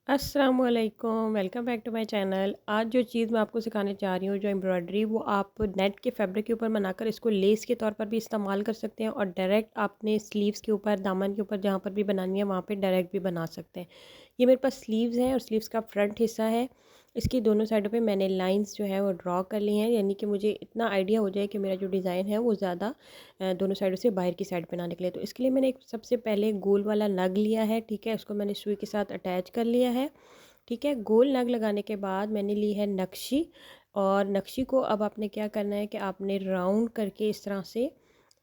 अस्सलामुअलैकुम, welcome back to my channel. आज जो चीज़ मैं आपको सिखाने जा रही हूँ, जो एम्ब्रॉयडरी, वो आप नेट के फैब्रिक के ऊपर बनाकर इसको लेस के तौर पर भी इस्तेमाल कर सकते हैं और डायरेक्ट आपने स्लीव्स के ऊपर, दामन के ऊपर जहाँ पर भी बनानी है वहाँ पे डायरेक्ट भी बना सकते हैं। ये मेरे पास स्लीव्स हैं और स्लीव्स का फ्रंट हिस्सा है। इसकी दोनों साइडों पे मैंने लाइंस जो है वो ड्रॉ कर ली हैं, यानी कि मुझे इतना आइडिया हो जाए कि मेरा जो डिज़ाइन है वो ज़्यादा दोनों साइडों से बाहर की साइड पे ना निकले। तो इसके लिए मैंने एक सबसे पहले गोल वाला नग लिया है, ठीक है। उसको मैंने सुई के साथ अटैच कर लिया है, ठीक है। गोल नग लगाने के बाद मैंने ली है नक्शी, और नक्शी को अब आपने क्या करना है कि आपने राउंड करके इस तरह से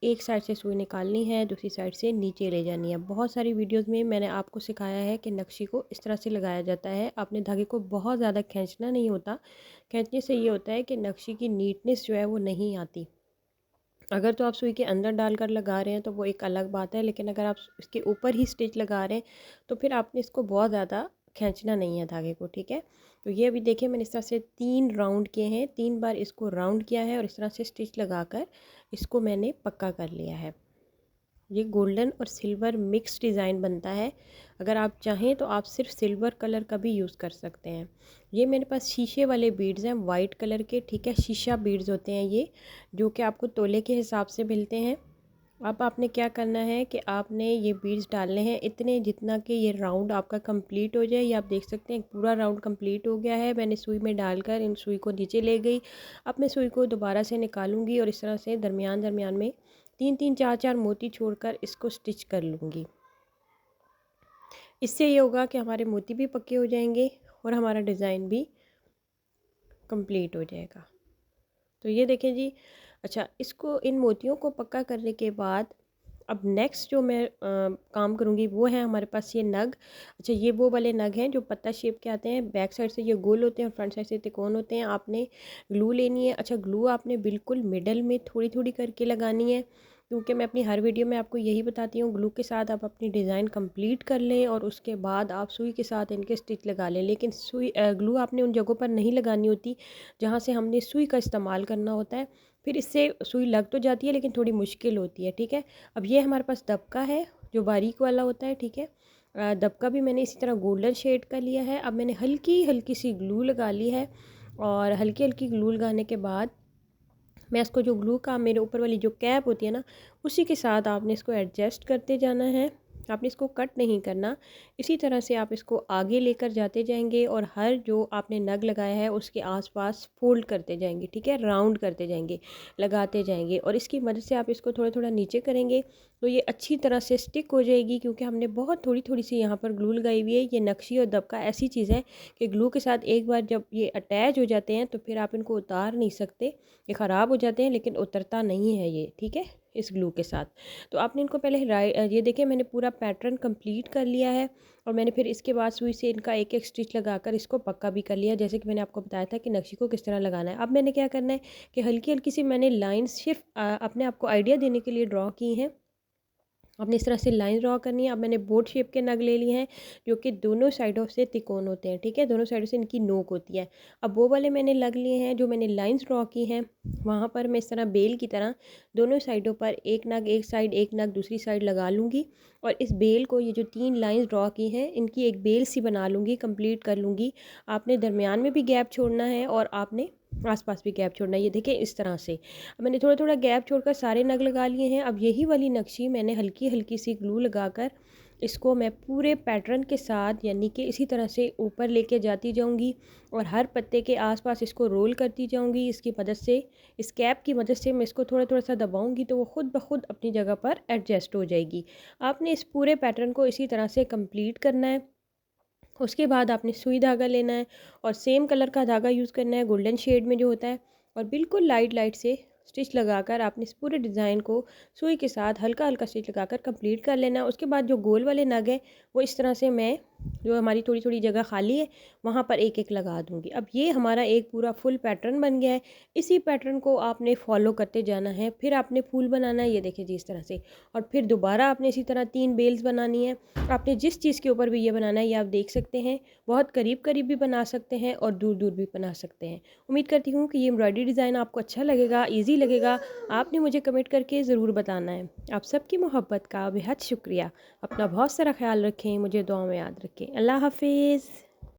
एक साइड से सुई निकालनी है, दूसरी साइड से नीचे ले जानी है। बहुत सारी वीडियोस में मैंने आपको सिखाया है कि नक्शी को इस तरह से लगाया जाता है। आपने धागे को बहुत ज़्यादा खींचना नहीं होता। खींचने से ये होता है कि नक्शी की नीटनेस जो है वो नहीं आती। अगर तो आप सुई के अंदर डालकर लगा रहे हैं तो वो एक अलग बात है, लेकिन अगर आप इसके ऊपर ही स्टिच लगा रहे हैं तो फिर आपने इसको बहुत ज़्यादा खींचना नहीं है धागे को, ठीक है। तो ये अभी देखिए मैंने इस तरह से 3 राउंड किए हैं, 3 बार इसको राउंड किया है और इस तरह से स्टिच लगाकर इसको मैंने पक्का कर लिया है। ये गोल्डन और सिल्वर मिक्स डिज़ाइन बनता है। अगर आप चाहें तो आप सिर्फ सिल्वर कलर का भी यूज़ कर सकते हैं। ये मेरे पास शीशे वाले बीड्स हैं, वाइट कलर के, ठीक है। शीशा बीड्स होते हैं ये, जो कि आपको तोले के हिसाब से मिलते हैं। अब आपने क्या करना है कि आपने ये बीड्स डालने हैं इतने जितना कि ये राउंड आपका कंप्लीट हो जाए। ये आप देख सकते हैं पूरा राउंड कंप्लीट हो गया है। मैंने सुई में डालकर इन सुई को नीचे ले गई। अब मैं सुई को दोबारा से निकालूंगी और इस तरह से दरमियान दरमियान में 3-3 4-4 मोती छोड़कर इसको स्टिच कर लूँगी। इससे ये होगा कि हमारे मोती भी पक्के हो जाएंगे और हमारा डिज़ाइन भी कंप्लीट हो जाएगा। तो ये देखें जी। अच्छा, इसको इन मोतियों को पक्का करने के बाद अब नेक्स्ट जो मैं काम करूँगी वो है हमारे पास ये नग। अच्छा, ये वो वाले नग हैं जो पत्ता शेप के आते हैं, बैक साइड से ये गोल होते हैं और फ्रंट साइड से तिकोन होते हैं। आपने ग्लू लेनी है। अच्छा, ग्लू आपने बिल्कुल मिडल में थोड़ी थोड़ी करके लगानी है, क्योंकि मैं अपनी हर वीडियो में आपको यही बताती हूँ। ग्लू के साथ आप अपनी डिज़ाइन कंप्लीट कर लें और उसके बाद आप सुई के साथ इनके स्टिच लगा लें, लेकिन ग्लू आपने उन जगहों पर नहीं लगानी होती जहाँ से हमने सुई का इस्तेमाल करना होता है। फिर इससे सुई लग तो जाती है लेकिन थोड़ी मुश्किल होती है, ठीक है। अब ये हमारे पास दबका है जो बारीक वाला होता है, ठीक है। दबका भी मैंने इसी तरह गोल्डन शेड का लिया है। अब मैंने हल्की हल्की सी ग्लू लगा ली है, और हल्की हल्की ग्लू लगाने के बाद मैं इसको, जो ग्लू का मेरे ऊपर वाली जो कैप होती है ना, उसी के साथ आपने इसको एडजस्ट करते जाना है। आपने इसको कट नहीं करना। इसी तरह से आप इसको आगे लेकर जाते जाएंगे और हर जो आपने नग लगाया है उसके आसपास फोल्ड करते जाएंगे, ठीक है। राउंड करते जाएंगे, लगाते जाएंगे, और इसकी मदद से आप इसको थोड़ा थोड़ा नीचे करेंगे तो ये अच्छी तरह से स्टिक हो जाएगी, क्योंकि हमने बहुत थोड़ी थोड़ी सी यहाँ पर ग्लू लगाई हुई है। ये नक्शी और दबका ऐसी चीज़ है कि ग्लू के साथ एक बार जब ये अटैच हो जाते हैं तो फिर आप इनको उतार नहीं सकते। ये ख़राब हो जाते हैं लेकिन उतरता नहीं है ये, ठीक है, इस ग्लू के साथ। तो आपने इनको पहले ये देखिए मैंने पूरा पैटर्न कंप्लीट कर लिया है, और मैंने फिर इसके बाद सुई से इनका एक एक स्टिच लगाकर इसको पक्का भी कर लिया, जैसे कि मैंने आपको बताया था कि नक्शी को किस तरह लगाना है। अब मैंने क्या करना है कि हल्की हल्की सी मैंने लाइंस सिर्फ अपने आप को आइडिया देने के लिए ड्रॉ की हैं। आपने इस तरह से लाइन ड्रॉ करनी है। अब मैंने बोट शेप के नग ले लिए हैं जो कि दोनों साइडों से तिकोन होते हैं, ठीक है, दोनों साइडों से इनकी नोक होती है। अब वो वाले मैंने लग लिए हैं जो मैंने लाइंस ड्रॉ की हैं, वहाँ पर मैं इस तरह बेल की तरह दोनों साइडों पर एक नग एक साइड, एक नग दूसरी साइड लगा लूँगी, और इस बेल को, ये जो 3 लाइंस ड्रॉ की हैं, इनकी एक बेल सी बना लूँगी, कंप्लीट कर लूँगी। आपने दरमियान में भी गैप छोड़ना है और आपने आसपास भी गैप छोड़ना है। ये देखिए इस तरह से अब मैंने थोड़ा थोड़ा गैप छोड़कर सारे नग लगा लिए हैं। अब यही वाली नक्शी मैंने हल्की हल्की सी ग्लू लगाकर इसको मैं पूरे पैटर्न के साथ, यानी कि इसी तरह से ऊपर लेके जाती जाऊंगी और हर पत्ते के आसपास इसको रोल करती जाऊंगी। इसकी मदद से, इस कैप की मदद से मैं इसको थोड़ा थोड़ा सा दबाऊंगी तो वो खुद ब खुद अपनी जगह पर एडजस्ट हो जाएगी। आपने इस पूरे पैटर्न को इसी तरह से कंप्लीट करना है। उसके बाद आपने सुई धागा लेना है और सेम कलर का धागा यूज़ करना है, गोल्डन शेड में जो होता है, और बिल्कुल लाइट लाइट से स्टिच लगाकर आपने इस पूरे डिज़ाइन को सुई के साथ हल्का हल्का स्टिच लगाकर कंप्लीट कर लेना है। उसके बाद जो गोल वाले नग हैं वो इस तरह से मैं, जो हमारी थोड़ी थोड़ी जगह खाली है वहाँ पर एक एक लगा दूँगी। अब ये हमारा एक पूरा फुल पैटर्न बन गया है। इसी पैटर्न को आपने फॉलो करते जाना है। फिर आपने फूल बनाना है, ये देखिए जी इस तरह से, और फिर दोबारा आपने इसी तरह 3 बेल्स बनानी है। आपने जिस चीज़ के ऊपर भी ये बनाना है ये आप देख सकते हैं। बहुत करीब करीब भी बना सकते हैं और दूर दूर भी बना सकते हैं। उम्मीद करती हूँ कि ये एम्ब्रॉयडरी डिज़ाइन आपको अच्छा लगेगा, ईजी लगेगा। आपने मुझे कमेंट करके ज़रूर बताना है। आप सबकी मोहब्बत का बेहद शुक्रिया। अपना बहुत सारा ख्याल रखें, मुझे दुआ में याद रखें। अल्लाह हाफिज़।